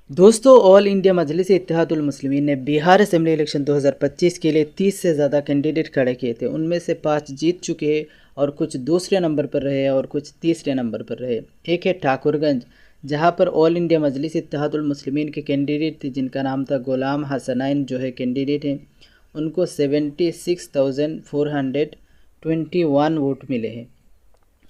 दोस्तों, all India मजलिस इत्तेहादुल मुस्लिमीन ने Bihar assembly election 2025 के लिए 30 से ज़्यादा कैंडिडेट खड़े किए थे। उनमें से 5 जीत चुके हैं और कुछ दूसरे नंबर पर रहे और कुछ तीसरे नंबर पर रहे। एक है ठाकुरगंज, जहां पर ऑल इंडिया मजलिस इत्तेहादुल मुस्लिमीन के कैंडिडेट थे जिनका नाम था गुलाम हसनैन जो है कैंडिडेट हैं। उनको 76,421 वोट मिले हैं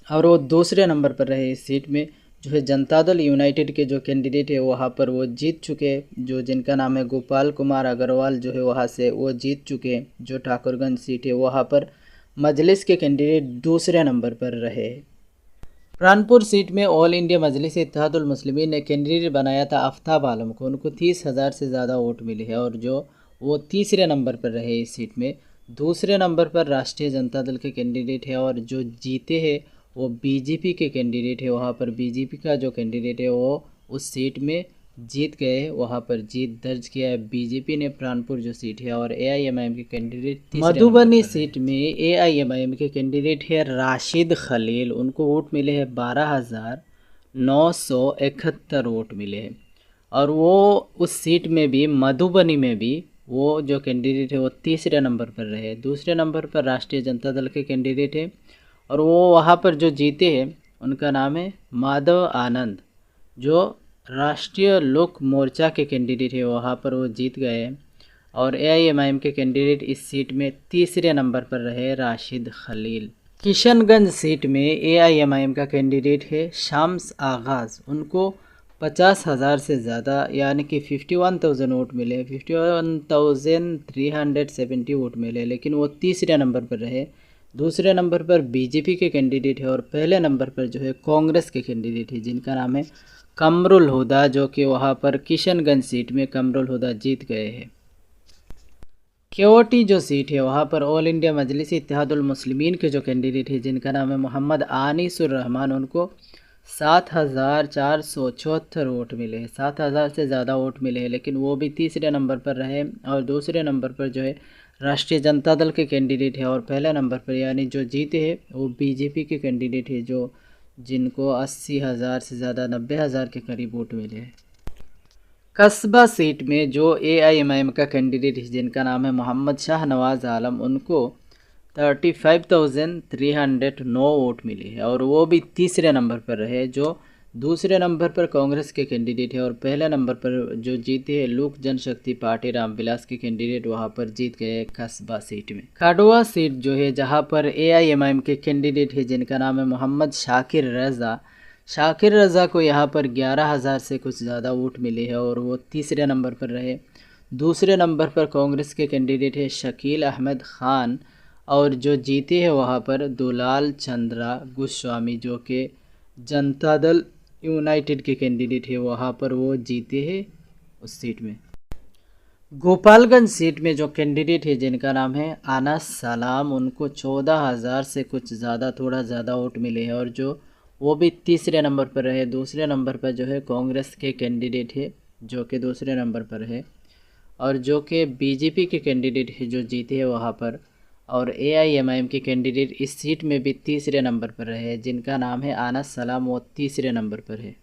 और वो दूसरे नंबर पर रहे। इस सीट में जो है जनता दल यूनाइटेड के जो कैंडिडेट है वहाँ पर वो जीत चुके हैं, जो जिनका नाम है गोपाल कुमार अग्रवाल जो है वहाँ से वो जीत चुके हैं। जो ठाकुरगंज सीट है वहाँ पर मजलिस के कैंडिडेट दूसरे नंबर पर रहे। प्राणपुर सीट में ऑल इंडिया मजलिस इत्तेहादुल मुस्लिमीन ने कैंडिडेट बनाया था आफ्ताब आलम को। उनको 30,000 से ज़्यादा वोट मिले हैं और जो वो तीसरे नंबर पर रहे इस सीट में। दूसरे नंबर पर राष्ट्रीय जनता दल के कैंडिडेट है और जो जीते हैं वो बीजेपी के कैंडिडेट है। वहाँ पर बीजेपी का जो कैंडिडेट है वो उस सीट में जीत गए, वहाँ पर जीत दर्ज किया है बीजेपी ने प्राणपुर जो सीट है। और एआईएमआईएम के कैंडिडेट मधुबनी सीट में एआईएमआईएम के कैंडिडेट है राशिद खलील। उनको वोट मिले हैं 12,971 वोट मिले हैं। और वो उस सीट में भी मधुबनी में भी वो जो कैंडिडेट है वो तीसरे नंबर पर रहे। दूसरे नंबर पर राष्ट्रीय जनता दल के कैंडिडेट है और वो वहाँ पर जो जीते हैं उनका नाम है माधव आनंद, जो राष्ट्रीय लोक मोर्चा के कैंडिडेट है। वहाँ पर वो जीत गए हैं। और एआईएमआईएम के कैंडिडेट इस सीट में तीसरे नंबर पर रहे राशिद खलील। किशनगंज सीट में एआईएमआईएम का कैंडिडेट है शाम्स आगाज़। उनको 50,000 से ज़्यादा यानी कि 51,000 वोट मिले, 51,370 वोट मिले, लेकिन वो तीसरे नंबर पर रहे। दूसरे नंबर पर बीजेपी के कैंडिडेट है और पहले नंबर पर जो है कांग्रेस के कैंडिडेट है जिनका नाम है कमरुल हुदा, जो कि वहाँ पर किशनगंज सीट में कमरुल हुदा जीत गए हैं। केओटी जो सीट है वहाँ पर ऑल इंडिया मजलिस इत्तेहादुल मुस्लिमीन के जो कैंडिडेट है जिनका नाम है मोहम्मद आनिसुर रहमान, उनको 7,474 वोट मिले हैं। 7,000 से ज़्यादा वोट मिले हैं, लेकिन वो भी तीसरे नंबर पर रहे। और दूसरे नंबर पर जो है राष्ट्रीय जनता दल के कैंडिडेट है और पहले नंबर पर यानी जो जीते हैं वो बीजेपी के कैंडिडेट है, जो जिनको 80,000 से ज़्यादा 90,000 के करीब वोट मिले हैं। कस्बा सीट में जो एआईएमआईएम का कैंडिडेट है जिनका नाम है मोहम्मद शाह नवाज़ आलम, उनको 35,309 वोट मिले हैं और वो भी तीसरे नंबर पर रहे। जो दूसरे नंबर पर कांग्रेस के कैंडिडेट है और पहले नंबर पर जो जीते हैं लोक जनशक्ति पार्टी रामविलास के कैंडिडेट वहाँ पर जीत गए कस्बा सीट में। खाडवा सीट जो है जहाँ पर एआईएमआईएम के कैंडिडेट है जिनका नाम है मोहम्मद शाकिर रज़ा। शाकिर रज़ा को यहाँ पर 11,000 से कुछ ज़्यादा वोट मिले हैं और वो तीसरे नंबर पर रहे। दूसरे नंबर पर कांग्रेस के कैंडिडेट है शकील अहमद ख़ान और जो जीते हैं वहाँ पर दुलाल चंद्रा गोस्वामी, जो कि जनता दल यूनाइटेड के कैंडिडेट है। वहाँ पर वो जीते हैं उस सीट में। गोपालगंज सीट में जो कैंडिडेट है जिनका नाम है अनस सलाम, उनको 14,000 से कुछ ज़्यादा थोड़ा ज़्यादा वोट मिले हैं और जो वो भी तीसरे नंबर पर रहे। दूसरे नंबर पर जो है कांग्रेस के कैंडिडेट है जो कि दूसरे नंबर पर है और जो कि बीजेपी के कैंडिडेट है जो जीते हैं वहाँ पर। और एआईएमआईएम के कैंडिडेट इस सीट में भी तीसरे नंबर पर रहे जिनका नाम है अनस सलाम, वो तीसरे नंबर पर है।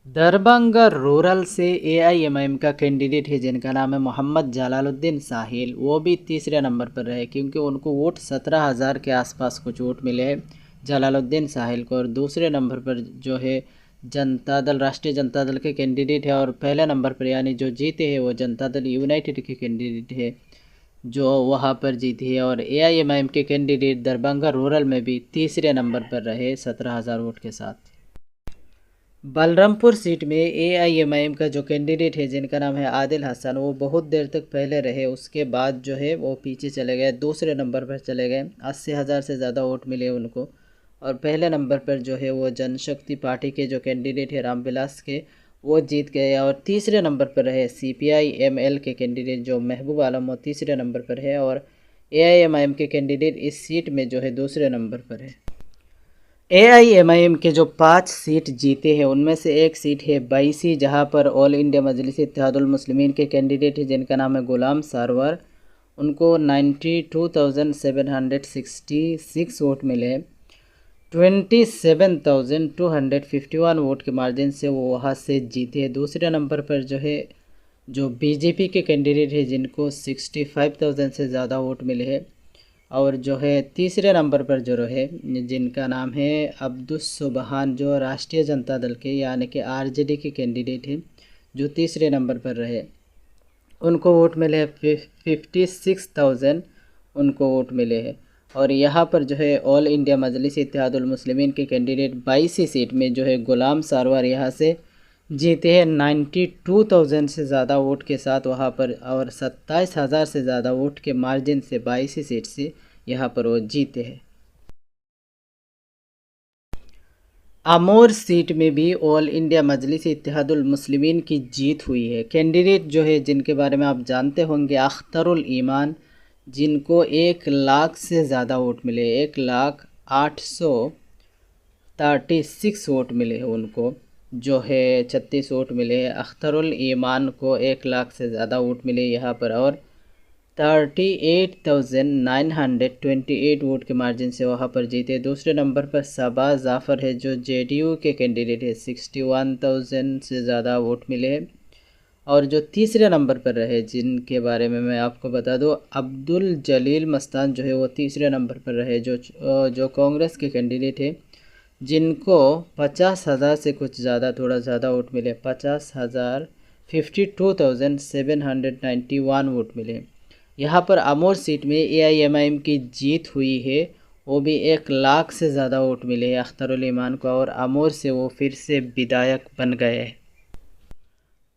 दरभंगा रूरल से एआईएमआईएम का कैंडिडेट है जिनका नाम है मोहम्मद जलालुद्दीन साहिल, वो भी तीसरे नंबर पर रहे क्योंकि उनको वोट 17,000 के आसपास कुछ वोट मिले हैं जलालुद्दीन साहिल को। और दूसरे नंबर पर जो है जनता दल राष्ट्रीय जनता दल के कैंडिडेट है और पहले नंबर पर यानी जो जीते हैं वो जनता दल यूनाइटेड के कैंडिडेट है जो वहाँ पर जीती है। और एआईएमआईएम के कैंडिडेट दरभंगा रूरल में भी तीसरे नंबर पर रहे 17,000 वोट के साथ। बलरामपुर सीट में एआईएमआईएम का जो कैंडिडेट है जिनका नाम है आदिल हसन, वो बहुत देर तक पहले रहे, उसके बाद जो है वो पीछे चले गए, दूसरे नंबर पर चले गए। 80,000 से ज़्यादा वोट मिले उनको। और पहले नंबर पर जो है वो जनशक्ति पार्टी के जो कैंडिडेट है रामविलास के, वो जीत गए। और तीसरे नंबर पर रहे CPI-ML के कैंडिडेट जो महबूब आलम, वो तीसरे नंबर पर है। और एआईएमआईएम के कैंडिडेट इस सीट में जो है दूसरे नंबर पर है। एआईएमआईएम के जो 5 सीट जीते हैं उनमें से एक सीट है बाईसी, जहां पर ऑल इंडिया मजलिस इत्तेहादुल मुस्लिमीन के कैंडिडेट है जिनका नाम है गुलाम सारवर। उनको 92,766 वोट मिले। 27,251 वोट के मार्जिन से वो वहाँ से जीते हैं। दूसरे नंबर पर जो है जो बीजेपी के कैंडिडेट है जिनको 65,000 से ज़्यादा वोट मिले हैं। और जो है तीसरे नंबर पर जो रहे जिनका नाम है अब्दुस सुबहान, जो राष्ट्रीय जनता दल के यानी कि आरजेडी के कैंडिडेट हैं, जो तीसरे नंबर पर रहे, उनको वोट मिले हैं 56,000 उनको वोट मिले हैं। और यहाँ पर जो है ऑल इंडिया मजलिस इत्तेहादुल मुस्लिमीन के कैंडिडेट 22 सीट में जो है गुलाम सारवार यहाँ से जीते हैं 92,000 से ज़्यादा वोट के साथ वहाँ पर, और 27,000 से ज़्यादा वोट के मार्जिन से 22 सीट से यहाँ पर वो जीते हैं। अमोर सीट में भी ऑल इंडिया मजलिस इत्तेहादुल मुस्लिमीन की जीत हुई है। कैंडिडेट जो है जिनके बारे में आप जानते होंगे अख्तरुल ईमान, जिनको 1 लाख से ज़्यादा वोट मिले, 1,08,36 वोट मिले हैं उनको, जो है 36 वोट मिले हैं। अख्तरुल ईमान को 1 लाख से ज़्यादा वोट मिले यहाँ पर, और 38,928 वोट के मार्जिन से वहाँ पर जीते। दूसरे नंबर पर सबा जाफ़र है, जो जेडीयू के कैंडिडेट है, 61,000 से ज़्यादा वोट मिले हैं। और जो तीसरे नंबर पर रहे जिनके बारे में मैं आपको बता दूं, अब्दुल जलील मस्तान जो है वो तीसरे नंबर पर रहे, जो कांग्रेस के कैंडिडेट है, जिनको 50,000 से कुछ ज़्यादा, थोड़ा ज़्यादा वोट मिले, 52,791 वोट मिले। यहाँ पर अमोर सीट में एआईएमआईएम की जीत हुई है, वो भी 1 लाख से ज़्यादा वोट मिले हैं अख्तरुल ईमान को, और अमोर से वो फिर से विधायक बन गए हैं।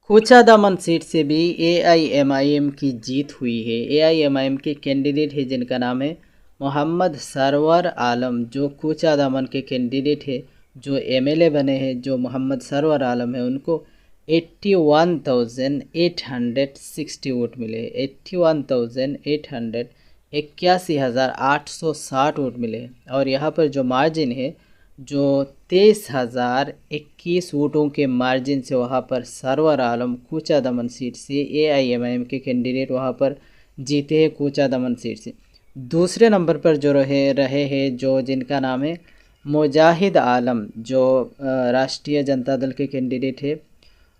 कोचादामन सीट से भी एआईएमआईएम की जीत हुई है। एआईएमआईएम के कैंडिडेट है जिनका नाम है मोहम्मद सरवर आलम, जो कोचादामन के कैंडिडेट है, जो एमएलए बने हैं, जो मोहम्मद सरवर आलम है, उनको 81,860 वोट मिले, 81,860 वोट मिले। और यहाँ पर जो मार्जिन है, जो 23,021 वोटों के मार्जिन से वहाँ पर सरवर आलम कोचादामन सीट से एआईएमआईएम के कैंडिडेट वहाँ पर जीते हैं कोचादामन सीट से। दूसरे नंबर पर जो रहे हैं जो जिनका नाम है मुजाहिद आलम, जो राष्ट्रीय जनता दल के कैंडिडेट है,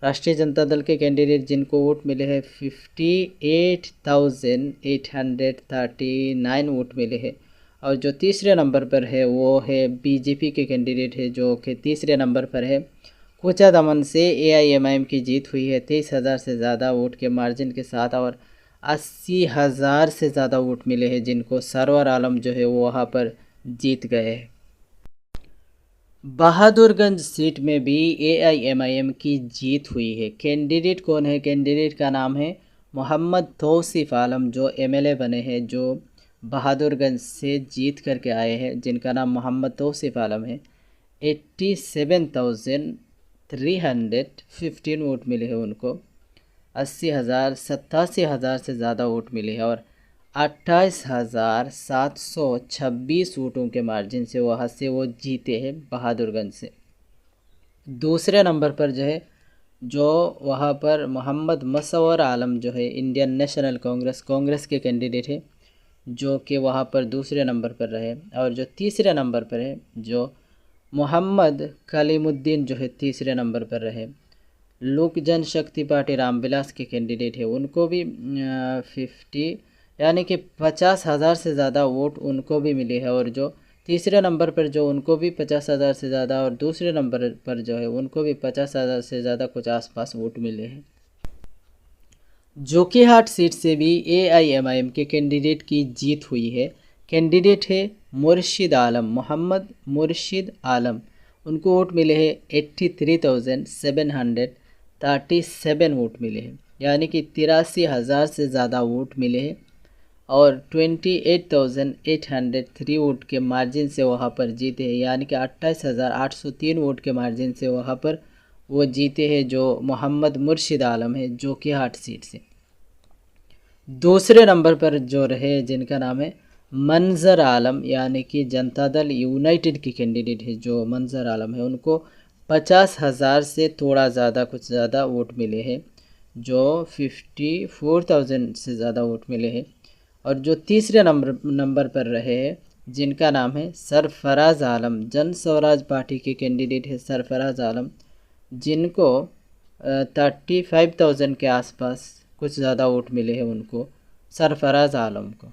राष्ट्रीय जनता दल के कैंडिडेट जिनको वोट मिले हैं 58,839 वोट मिले हैं। और जो तीसरे नंबर पर है वो है बीजेपी के कैंडिडेट है, जो कि तीसरे नंबर पर है। कोचादामन से एआईएमआईएम की जीत हुई है 23,000 से ज़्यादा वोट के मार्जिन के साथ, और 80,000 से ज़्यादा वोट मिले हैं जिनको सरवर आलम जो है वो वहाँ पर जीत गए। बहादुरगंज सीट में भी एआईएमआईएम की जीत हुई है। कैंडिडेट कौन है? कैंडिडेट का नाम है मोहम्मद तौसीफ आलम, जो एमएलए बने हैं, जो बहादुरगंज से जीत करके आए हैं, जिनका नाम मोहम्मद तौसीफ आलम है। 87,315 वोट मिले हैं उनको, 87,000 से ज़्यादा वोट मिले हैं, और 28,726 वोटों के मार्जिन से वहाँ से वो जीते हैं बहादुरगंज से। दूसरे नंबर पर जो है, जो वहाँ पर मोहम्मद मुसव्वर आलम जो है इंडियन नेशनल कांग्रेस के कैंडिडेट है, जो कि वहाँ पर दूसरे नंबर पर रहे। और जो तीसरे नंबर पर है, जो मोहम्मद कलीमुद्दीन जो है तीसरे नंबर पर रहे, लोक जनशक्ति पार्टी रामविलास के कैंडिडेट है, उनको भी 50 यानी कि 50,000 से ज़्यादा वोट उनको भी मिले हैं। और जो तीसरे नंबर पर जो उनको भी 50,000 से ज़्यादा, और दूसरे नंबर पर जो है उनको भी 50,000 से ज़्यादा कुछ आसपास वोट मिले हैं। जोकीहाट सीट से भी एआईएमआईएम के कैंडिडेट की जीत हुई है। कैंडिडेट है मुर्शिद आलम, मोहम्मद मुर्शिद आलम, उनको वोट मिले हैं 83,737 वोट मिले हैं, यानी कि 83,000 से ज़्यादा वोट मिले हैं, और 28,803 वोट के मार्जिन से वहाँ पर जीते हैं, यानी कि 28,803 वोट के मार्जिन से वहाँ पर वो जीते हैं, जो मोहम्मद मुर्शिद आलम है जोकीहाट सीट से। दूसरे नंबर पर जो रहे जिनका नाम है मंजर आलम, यानी कि जनता दल यूनाइटेड की कैंडिडेट है, जो मंजर आलम है, उनको 50,000 से थोड़ा ज़्यादा कुछ ज़्यादा वोट मिले हैं, जो 54,000 से ज़्यादा वोट मिले हैं। और जो तीसरे नंबर पर रहे जिनका नाम है सरफराज आलम। जन स्वराज पार्टी के कैंडिडेट है सरफराज आलम, जिनको 35,000 के आसपास कुछ ज़्यादा वोट मिले हैं उनको, सरफराज आलम को।